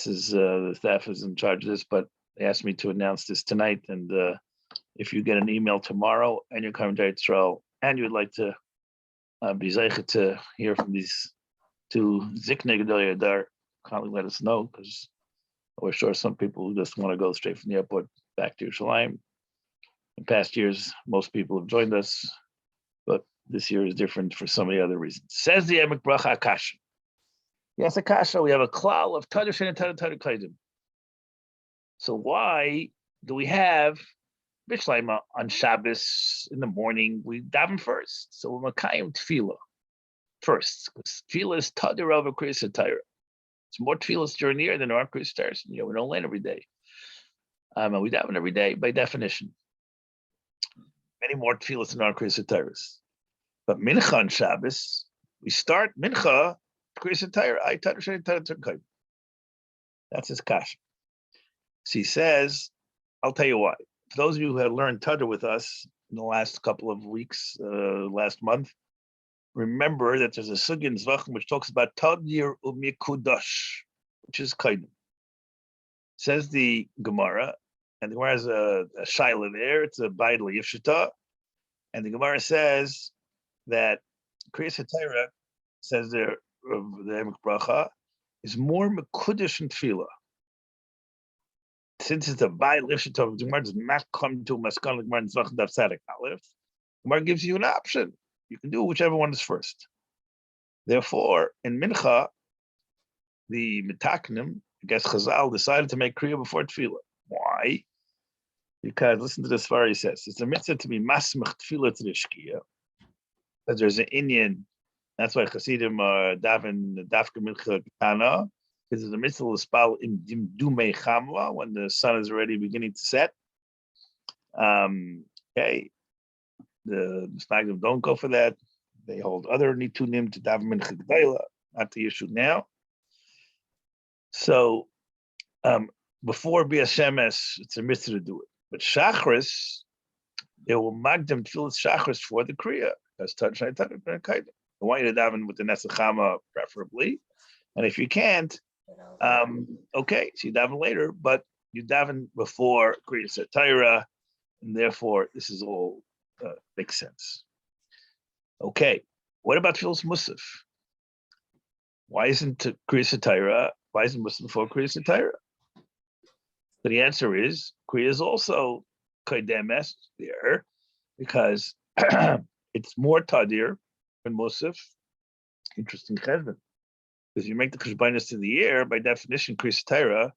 staff is in charge of this, but they asked me to announce this tonight. And if you get an email tomorrow and you're coming to Israel and you would like to be zeicha to hear from these two Ziknei Gedolei Adar, kindly let us know, because we're sure some people just want to go straight from the airport back to Yerushalayim. In past years, most people have joined us, but this year is different for so many other reasons. Says the Emek Bracha Akasha. Yes, Akasha, we have a klal of Tadr Shen and Tadr Kaidim. So why do we have Bishleima on Shabbos in the morning? We daven first. So we're Makayim Tefillah first, because Tefillah is Tadr over Krias HaTorah. It's more tefillas during the year than our Krias HaTorah. We don't learn every day. And we daven every day by definition. Many more tefillas than our Krias HaTorah. But Mincha on Shabbos, we start Mincha, Krias HaTorah. That's his kasha. So he says, I'll tell you why. For those of you who had learned Tadr with us in the last couple of weeks, last month, remember that there's a sugya in Zvachim which talks about Tadir Umikudash, which is Kaidim. Says the Gemara, and the Gemara has a shaila there. It's a Baidl Yifshita, and the Gemara says that Krias HaTorah, says there, the Emek Bracha, is more Mekudesh and Tefillah. Since it's a Baidl Yifshita, the Gemara does not come to Maskan Gemara in Zvachim Daf Tzaddik Aleph. The Gemara gives you an option. You can do whichever one is first. Therefore, in Mincha, the Mitaknim, I guess Chazal, decided to make Kriya before Tefillah. Why? Because, listen to this far, he says, it's a mitzvah to be masmach Tefillah to the Shkiya. Because there's an Inyan, that's why Chasidim are daven dafka Mincha Katana, because there's a mitzvah to spal im dumei chamla, when the sun is already beginning to set. Okay. The Snagdim don't go for that. They hold other nitunim to daven mincha gedayla, not the issue now. So before Bias Shemesh, it's a mitzvah to do it. But Shachris, they will magdim tefillas Shachris for the Kriya. That's touch. I want you to daven with the Nesachama preferably, and if you can't, okay, so you daven later, but you daven before Krias HaTorah, and therefore this is all. Makes sense. Okay, what about Tefillas Musaf? Why isn't Krias HaTorah? Why isn't Musaf before Krias HaTorah? So the answer is Kriya is also kodemes there because it's more tadir than musaf. Interesting cheshbon. Because you make the cheshbonis in the year, by definition, Krias Torah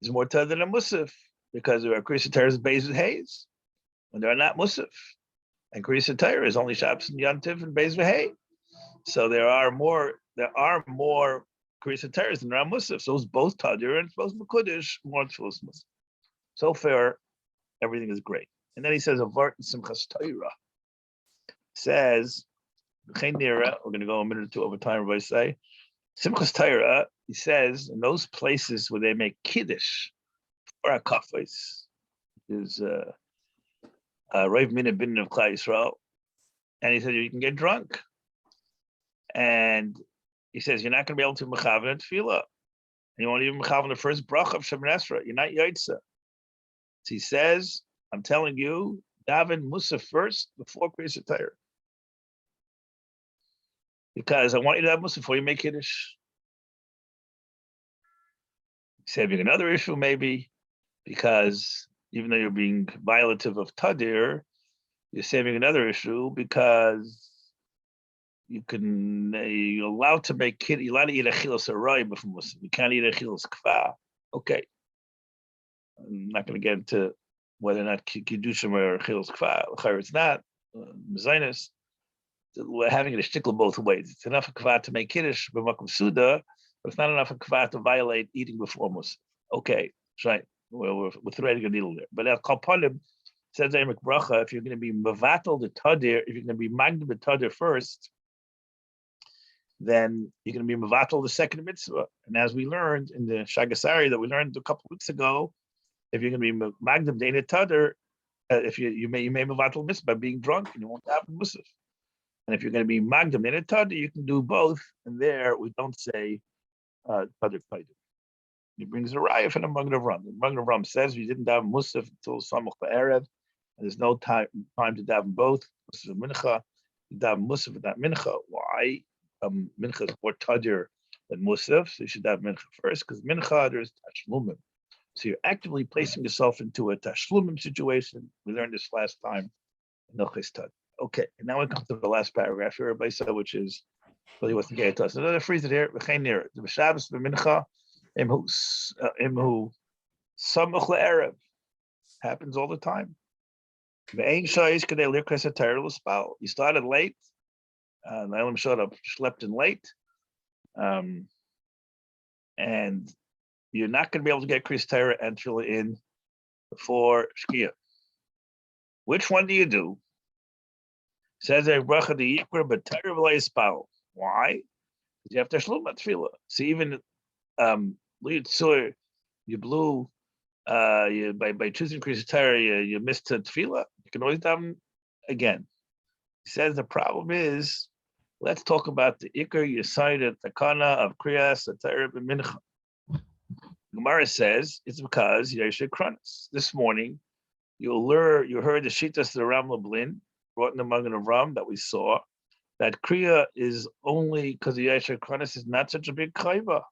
is more tadir than a musaf because there are Krias Torah is based with haze when they are not musaf, and Krias Torah is only Shabbos and Yantiv and based with hay. So there are more Krias Torahs than there are musaf. So it's both tadir and both mekudesh more tefillas musaf. So far, everything is great. And then he says, "Avart simchas Torah." Says, we're going to go a minute or two over time. Everybody say, simchas Torah. He says in those places where they make kiddush for a kafis is Rav Mina bin of Klal Yisrael, and he said you can get drunk, and he says you're not going to be able to mechaven tefillah, and you won't even mechaven the first bracha of Shemoneh Esrei. You're not yaitza. He says, I'm telling you, daven musaf first before Krias Torah. Because I want you to have musaf before you make kiddush. Saving another issue, maybe, because even though you're being violative of tadir, you're saving another issue because you're allowed to make kiddush, you're allowed to eat achilas aray before musaf. You can't eat achilas kfa. Okay. I'm not going to get into whether or not kiddushim or achilas kfa. It's not mezainis. We're having it a shtickle both ways. It's enough of kva to make kiddush b'makom suda, but it's not enough of kva to violate eating before musaf. Okay, right. We're threading a needle there. But Al Kallah says Emek Bracha, if you're going to be mevatel the tadir, if you're going to be magdim the tadir first, then you're going to be mevatel the second mitzvah. And as we learned in the Shagasari that we learned a couple of weeks ago, if you're going to be magdim the tadir, if you may mevatel mitzvah by being drunk and you won't have musaf. And if you're going to be magdim in a tadir, you can do both. And there we don't say tadir tadir. He brings a raya from the Magen Avram. The Magen Avram says we didn't daven musaf until Samach Ba'erev, and there's no time to daven both. Musaf and mincha. You daven musaf without mincha. Why? Mincha is more tadir than musaf, so you should daven mincha first because mincha there's tashlumim. So you're actively placing yourself into a tashlumim situation. We learned this last time in Noches Tad. Okay, and now we come to the last paragraph here, Rabbi said, which is really what's getting to us. Another phrase here, v'chein near the Shabbos b'mincha, imhu samach le'erev, happens all the time. Ve'ein shayis kadei lirkas haTorah l'spal. You started late, Na'ilim showed up, slept in late, and you're not going to be able to get Krias Torah and fill it in before Shkia. Which one do you do? Says a bracha the yikra but Torah v'leispal. Why? Because you have to shlum tefillah. So even you blew by choosing Krias Torah, you missed the tefillah. You can always daven again. He says the problem is, let's talk about the ikr yisaida takana of Krias Torah b'mincha. Gemara says it's because Yarchei Krias. This morning, you heard the shitas of the Ramla Blin brought in the Magen Avram that we saw, that Kriya is only because the Yarchei Krias is not such a big chayva.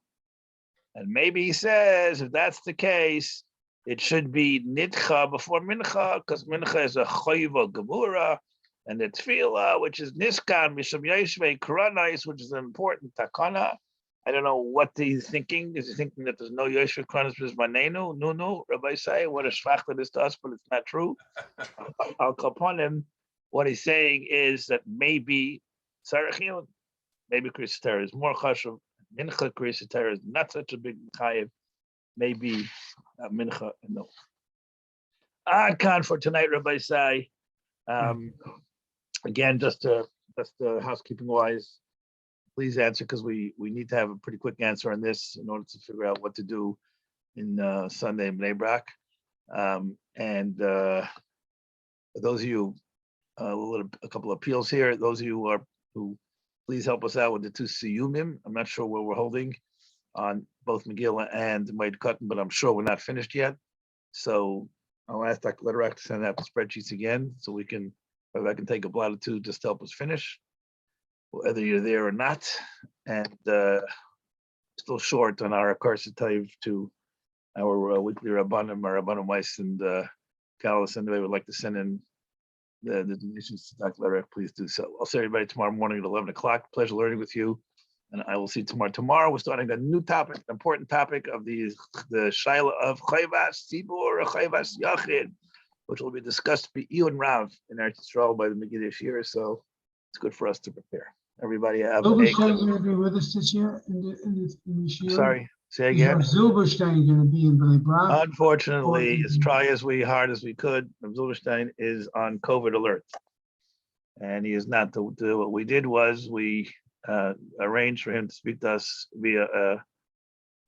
And maybe he says, if that's the case, it should be nidcha before mincha, because mincha is a chayva gemura, and the tefillah, which is niskan, misham yeshvei koranais, which is an important takana. I don't know what he's thinking. Is he thinking that there's no Yarchei Krias because manenu? No. Rabbi say, what a shvach that is to us, but it's not true. I'll call upon him. What he's saying is that maybe Sarachiyun, maybe Krias Torah is more chashuv. Mincha Krias Torah is not such a big chayiv. Maybe mincha, no. Adkan for tonight, Rabbi say. Again, just housekeeping wise, please answer because we need to have a pretty quick answer on this in order to figure out what to do in Sunday in Bnei Brak. And for those of you. A couple of appeals here. Those of you who please help us out with the two siyumim. I'm not sure where we're holding on both Megillah and Moed Katan, but I'm sure we're not finished yet. So I'll ask Dr. Lederach to send out the spreadsheets again so I can take a blot or two just to help us finish, whether you're there or not. And still short on our Karsa Taiv to our weekly Rabbanim, our Rabbanim Weiss and Kallah, and they would like to send in the donations to Dr. Larek, please do so. I'll see everybody tomorrow morning at 11 o'clock. Pleasure learning with you. And I will see you tomorrow. Tomorrow, we're starting a new topic, an important topic of the Shaila of Chayvas Tzibur or Chayvas Yachid, which will be discussed by Ian Rav in Eretz Yisrael by the Megillah Shiur. So it's good for us to prepare. Everybody have Silverstein going to be with us this year in the Shiur? Sorry, say again. Silverstein going to be in Bnei Brak? Unfortunately, as hard as we could, Silverstein is on COVID alert. And he is not to do. What we did was we arranged for him to speak to us via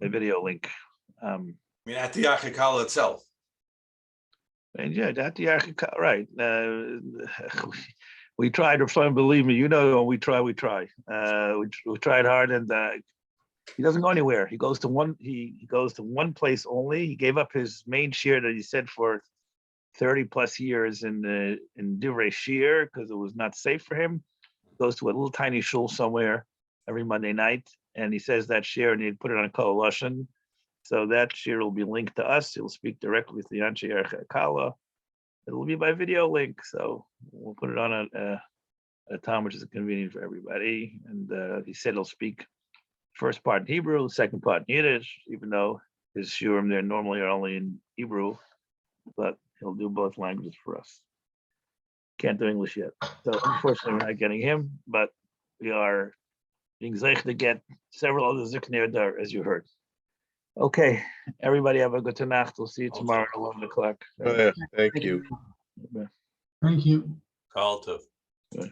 a video link. I mean, at the Yarchei Kallah itself. And yeah, at the Yarchei Kallah, right. We tried, believe me, when we try. We tried hard, and he doesn't go anywhere. He goes to one place only. He gave up his main shiur that he said for 30 plus years in Divrei Shiur because it was not safe for him. He goes to a little tiny shul somewhere every Monday night, and he says that shiur, and he'd put it on a coalition. So that shiur will be linked to us. He'll speak directly with the Yarchei Kallah. It'll be by video link, so we'll put it on a time which is convenient for everybody. And he said he'll speak first part in Hebrew, second part in Yiddish, even though his shiurim there normally are only in Hebrew, but he'll do both languages for us. Can't do English yet, so unfortunately we're not getting him, but we are being zeich to get several other ziknei dar, as you heard. Okay, everybody have a good Nacht. We'll see you tomorrow at 11 o'clock. Oh, yeah. Thank you. Thank you. Kallah tov.